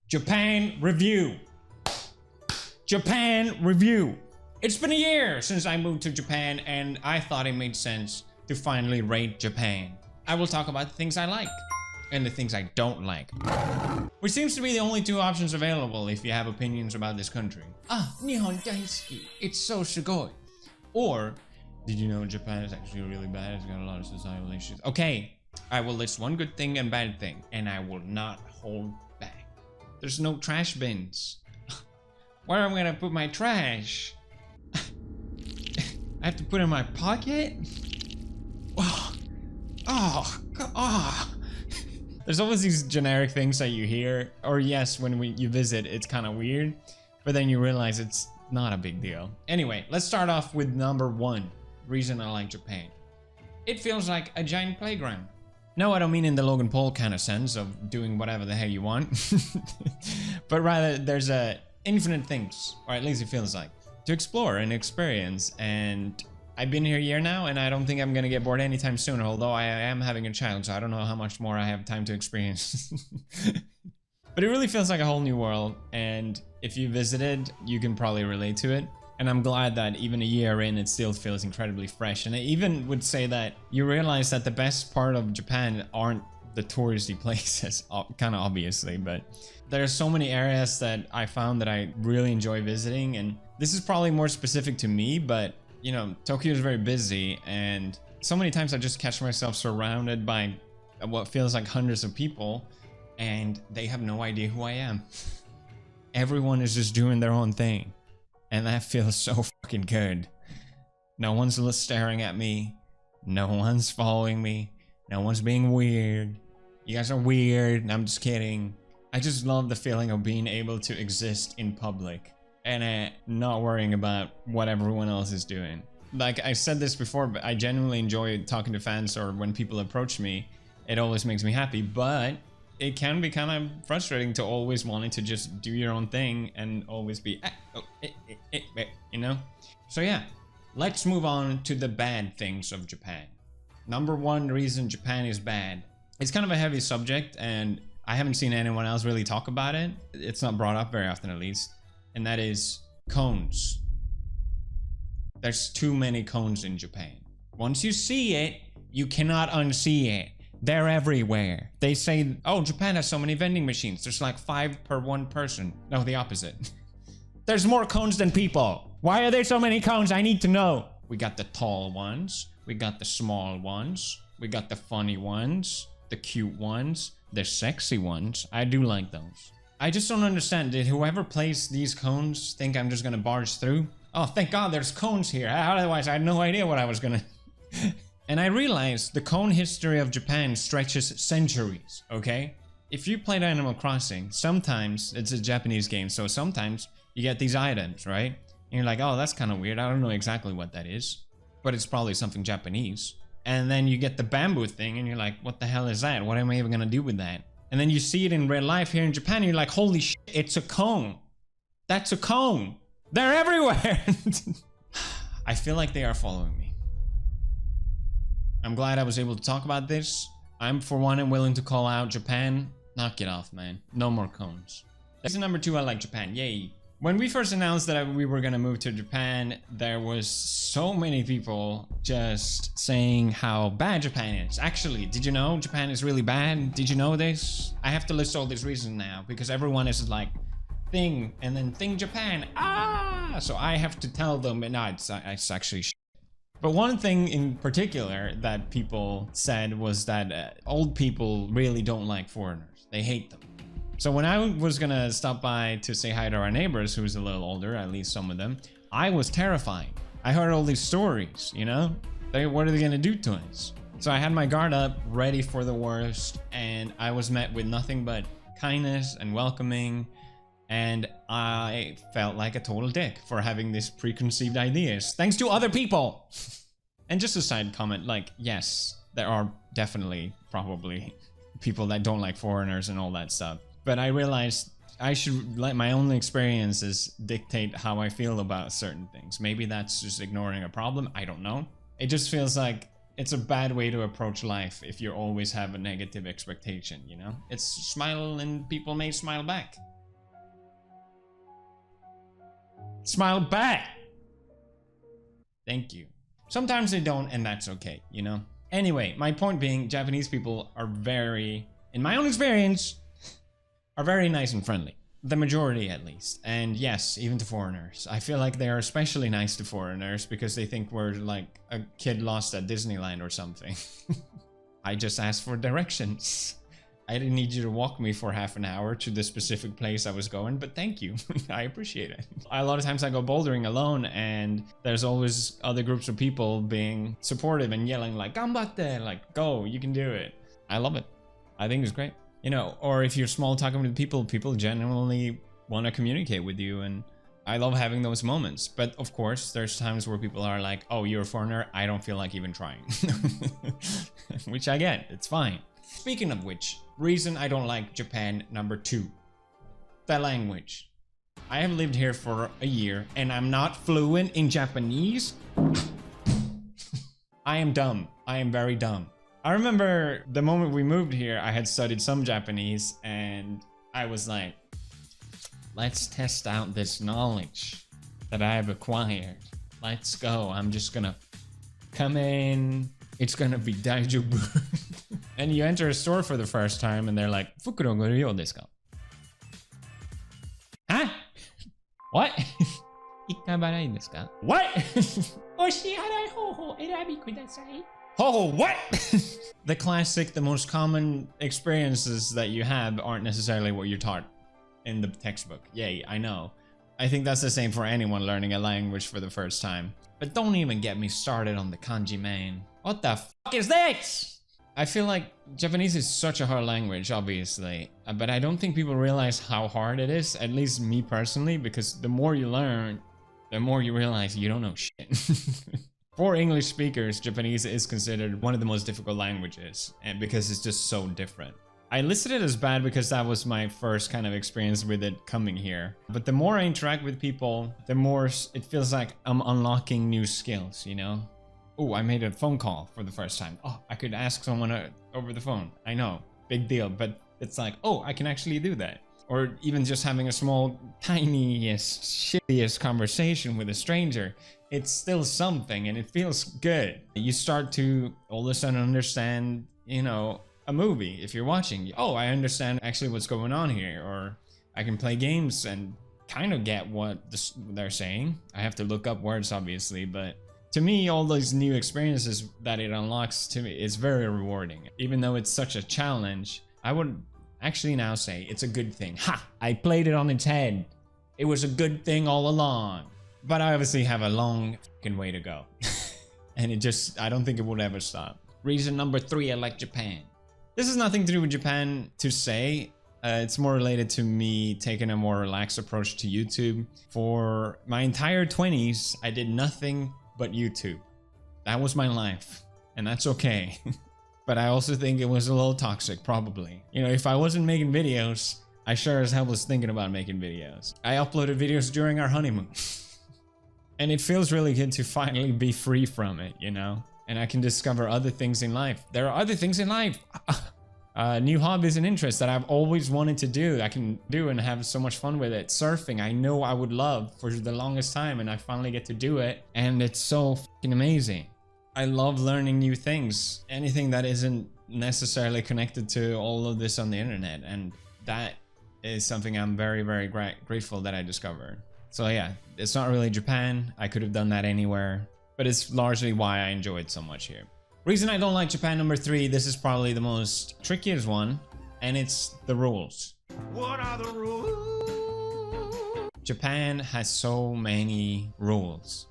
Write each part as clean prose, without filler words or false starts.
Japan review. Japan review. It's been a year since I moved to Japan and I thought it made sense to finally rate Japan. I will talk about the things I like and the things I don't like, which seems to be the only two options available if you have opinions about this country. Ah, Nihon daisuki. It's so sugoi. Or, did you know Japan is actually really bad? It's got a lot of societal issues. Okay, I will list one good thing and bad thing, and I will not hold back. There's no trash bins. Where am I gonna put my trash? I have to put it in my pocket? Oh. There's always these generic things that you hear, or yes, when you visit, it's kind of weird, but then you realize it's not a big deal. Anyway, let's start off with number one reason I like Japan. It feels like a giant playground. No, I don't mean in the Logan Paul kind of sense of doing whatever the hell you want, but rather there's infinite things, or at least it feels like, to explore and experience. And I've been here a year now, and I don't think I'm gonna get bored anytime soon, although I am having a child, so I don't know how much more I have time to experience. But it really feels like a whole new world, and if you visited, you can probably relate to it. And I'm glad that even a year in, it still feels incredibly fresh. And I even would say that you realize that the best part of Japan aren't the touristy places, kind of obviously, but there's so many areas that I found that I really enjoy visiting. And this is probably more specific to me, but you know, Tokyo is very busy, and so many times I just catch myself surrounded by what feels like hundreds of people, and they have no idea who I am. Everyone is just doing their own thing, and that feels so fucking good. No one's staring at me, no one's following me, no one's being weird. You guys are weird, I'm just kidding. I just love the feeling of being able to exist in public and not worrying about what everyone else is doing. Like I said this before, but I genuinely enjoy talking to fans, or when people approach me, it always makes me happy, but it can be kind of frustrating to always wanting to just do your own thing and always be, you know? So yeah, let's move on to the bad things of Japan. Number one reason Japan is bad. It's kind of a heavy subject, and I haven't seen anyone else really talk about it. It's not brought up very often, at least. And that is cones. There's too many cones in Japan. Once you see it, you cannot unsee it. They're everywhere. They say, oh, Japan has so many vending machines. There's like 5 per 1 person. No, the opposite. There's more cones than people. Why are there so many cones? I need to know. We got the tall ones. We got the small ones. We got the funny ones. The cute ones. The sexy ones. I do like those. I just don't understand. Did whoever placed these cones think I'm just gonna barge through? Oh, thank God there's cones here. Otherwise, I had no idea what I was gonna... And I realized the cone history of Japan stretches centuries, okay? If you played Animal Crossing, sometimes, it's a Japanese game, so sometimes you get these items, right? And you're like, oh, that's kind of weird. I don't know exactly what that is, but it's probably something Japanese. And then you get the bamboo thing, and you're like, what the hell is that? What am I even gonna do with that? And then you see it in real life here in Japan, and you're like, holy shit, it's a cone. That's a cone. They're everywhere. I feel like they are following me. I'm glad I was able to talk about this. I'm, for one, am willing to call out Japan. Knock it off, man. No more cones. Reason number two, I like Japan. Yay. When we first announced that we were gonna move to Japan, there was so many people just saying how bad Japan is. Actually, did you know Japan is really bad? Did you know this? I have to list all these reasons now because everyone is like, thing, and then thing Japan. Ah! So I have to tell them, but no, it's actually shit. But one thing in particular that people said was that old people really don't like foreigners. They hate them. So when I was gonna stop by to say hi to our neighbors, who's a little older, at least some of them, I was terrified. I heard all these stories, you know? What are they gonna do to us? So I had my guard up, ready for the worst, and I was met with nothing but kindness and welcoming, and I felt like a total dick for having these preconceived ideas, thanks to other people. And just a side comment, like, yes, there are definitely, probably, people that don't like foreigners and all that stuff. But I realized I should let my own experiences dictate how I feel about certain things. Maybe that's just ignoring a problem, I don't know. It just feels like it's a bad way to approach life if you always have a negative expectation, you know? It's smile and people may smile back. smile back. Thank you. Sometimes they don't, and that's okay, you know? Anyway, my point being, Japanese people are very, in my own experience, are very nice and friendly. The majority, at least. And yes, even to foreigners. I feel like they are especially nice to foreigners because they think we're like a kid lost at Disneyland or something. I just asked for directions. I didn't need you to walk me for half an hour to the specific place I was going, but thank you. I appreciate it. A lot of times I go bouldering alone and there's always other groups of people being supportive and yelling like, "Ganbatte!" Like, go, you can do it. I love it. I think it's great. You know, or if you're small talking with people, people genuinely want to communicate with you, and I love having those moments. But of course, there's times where people are like, "Oh, you're a foreigner, I don't feel like even trying." Which I get, it's fine. Speaking of which, reason I don't like Japan number 2. The language. I have lived here for a year and I'm not fluent in Japanese. I am dumb. I am very dumb. I remember the moment we moved here, I had studied some Japanese and I was like, let's test out this knowledge that I have acquired. Let's go. I'm just gonna come in. It's gonna be daijoubu. And you enter a store for the first time and they're like, "Fukuro goryou desu ka?" Huh? What? Ikkabarai desu ka? What? Oshiharai hoho erabi kudasai. Oh, what? The classic, the most common experiences that you have aren't necessarily what you're taught in the textbook. Yay, I know. I think that's the same for anyone learning a language for the first time. But don't even get me started on the kanji, man. What the fuck is this? I feel like Japanese is such a hard language, obviously. But I don't think people realize how hard it is, at least me personally, because the more you learn, the more you realize you don't know shit. For English speakers, Japanese is considered one of the most difficult languages, and because it's just so different. I listed it as bad because that was my first kind of experience with it coming here. But the more I interact with people, the more it feels like I'm unlocking new skills, you know? Oh, I made a phone call for the first time. Oh, I could ask someone over the phone. I know, big deal, but it's like, oh, I can actually do that. Or even just having a small, tiniest, shittiest conversation with a stranger. It's still something and it feels good. You start to all of a sudden understand, you know, a movie. If you're watching, oh, I understand actually what's going on here. Or I can play games and kind of get what they're saying. I have to look up words, obviously, but to me, all those new experiences that it unlocks to me is very rewarding. Even though it's such a challenge, I would actually now say it's a good thing. Ha! I played it on its head. It was a good thing all along. But I obviously have a long fucking way to go. And I don't think it would ever stop. Reason number 3, I like Japan. This has nothing to do with Japan to say. It's more related to me taking a more relaxed approach to YouTube. For my entire 20s, I did nothing but YouTube. That was my life, and that's okay. But I also think it was a little toxic, probably. You know, if I wasn't making videos, I sure as hell was thinking about making videos. I uploaded videos during our honeymoon. And it feels really good to finally be free from it, you know? And I can discover other things in life. There are other things in life. New hobbies and interests that I've always wanted to do. I can do and have so much fun with it. Surfing, I know I would love for the longest time, and I finally get to do it. And it's so fucking amazing. I love learning new things. Anything that isn't necessarily connected to all of this on the internet. And that is something I'm very, very grateful that I discovered. So yeah, it's not really Japan. I could have done that anywhere. But it's largely why I enjoy it so much here. Reason I don't like Japan number 3, this is probably the most trickiest one, and it's the rules. What are the rules? Japan has so many rules,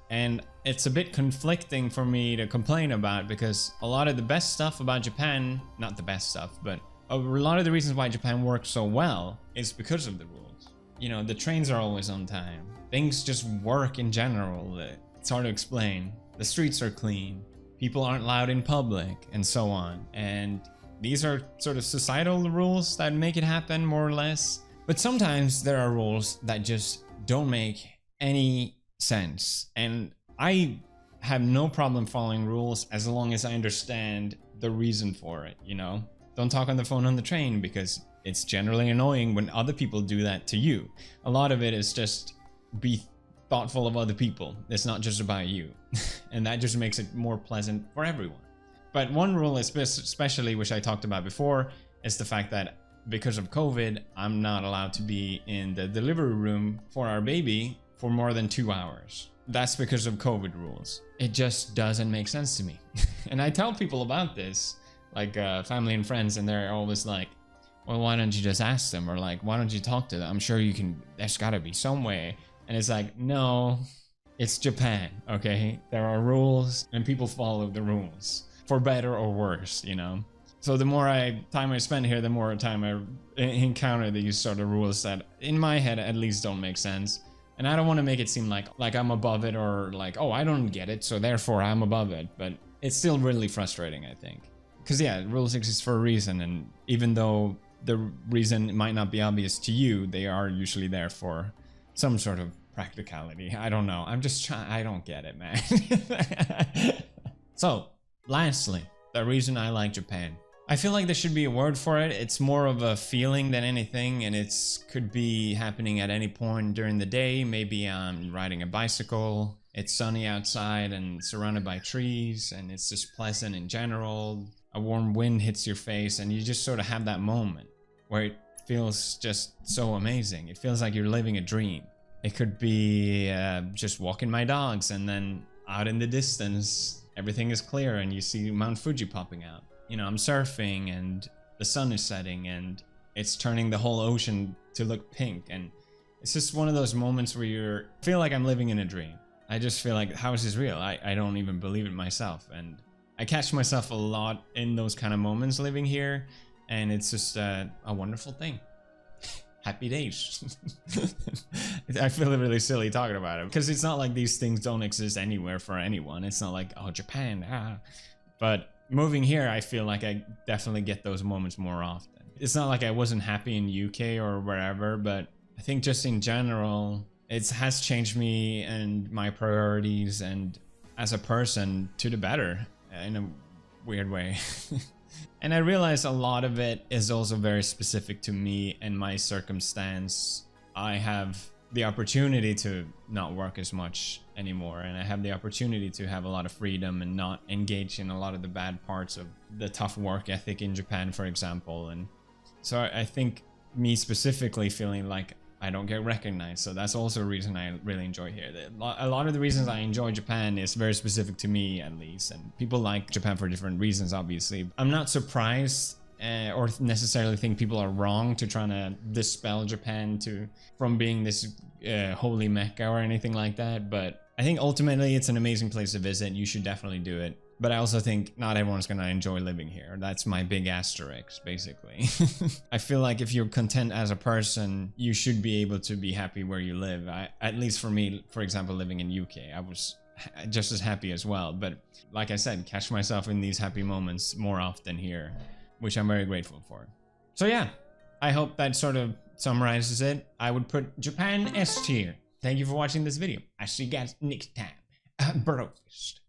and it's a bit conflicting for me to complain about because a lot of the best stuff about Japan, not the best stuff, but a lot of the reasons why Japan works so well is because of the rules. You know, the trains are always on time. Things just work in general. It's hard to explain. The streets are clean. People aren't loud in public, and so on. And these are sort of societal rules that make it happen, more or less. But sometimes there are rules that just don't make any sense. And I have no problem following rules as long as I understand the reason for it, you know? Don't talk on the phone on the train because it's generally annoying when other people do that to you. A lot of it is just be thoughtful of other people. It's not just about you. And that just makes it more pleasant for everyone. But one rule especially, which I talked about before, is the fact that because of COVID, I'm not allowed to be in the delivery room for our baby for more than 2 hours. That's because of COVID rules. It just doesn't make sense to me. And I tell people about this, like family and friends, and they're always like, well, why don't you just ask them? Or like, why don't you talk to them? I'm sure you can, there's gotta be some way. And it's like, no, it's Japan, okay? There are rules and people follow the rules. For better or worse, you know? So the more time I spend here, the more time I encounter these sort of rules that, in my head, at least don't make sense. And I don't want to make it seem like I'm above it, or like, oh, I don't get it, so therefore I'm above it. But it's still really frustrating, I think. Because yeah, rules exist for a reason, and even though the reason might not be obvious to you, they are usually there for some sort of practicality. I don't know. I'm just trying. I don't get it, man. So, lastly, the reason I like Japan. I feel like there should be a word for it. It's more of a feeling than anything, and it's could be happening at any point during the day. Maybe I'm riding a bicycle, it's sunny outside and surrounded by trees, and it's just pleasant in general. A warm wind hits your face, and you just sort of have that moment where it feels just so amazing. It feels like you're living a dream. It could be just walking my dogs, and then out in the distance, everything is clear and you see Mount Fuji popping out. You know, I'm surfing and the sun is setting and it's turning the whole ocean to look pink. And it's just one of those moments where you feel like I'm living in a dream. I just feel like, how is this real? I don't even believe it myself. And I catch myself a lot in those kind of moments living here. And it's just a wonderful thing. Happy days. I feel really silly talking about it because it's not like these things don't exist anywhere for anyone. It's not like, oh, Japan, ah. But moving here, I feel like I definitely get those moments more often. It's not like I wasn't happy in UK or wherever, but I think just in general, it has changed me and my priorities and as a person to the better in a weird way. And I realize a lot of it is also very specific to me and my circumstance. I have the opportunity to not work as much anymore, and I have the opportunity to have a lot of freedom and not engage in a lot of the bad parts of the tough work ethic in Japan, for example. And so I think me specifically feeling like I don't get recognized, so that's also a reason I really enjoy here. A lot of the reasons I enjoy Japan is very specific to me, at least, and people like Japan for different reasons, obviously. I'm not surprised or necessarily think people are wrong to try to dispel Japan from being this holy mecca or anything like that, but I think ultimately it's an amazing place to visit. You should definitely do it. But I also think not everyone's gonna enjoy living here. That's my big asterisk, basically. I feel like if you're content as a person, you should be able to be happy where you live. At least for me, for example, living in UK, I was just as happy as well. But like I said, catch myself in these happy moments more often here, which I'm very grateful for. So yeah, I hope that sort of summarizes it. I would put Japan S tier. Thank you for watching this video. I see you guys next time. Breakfast.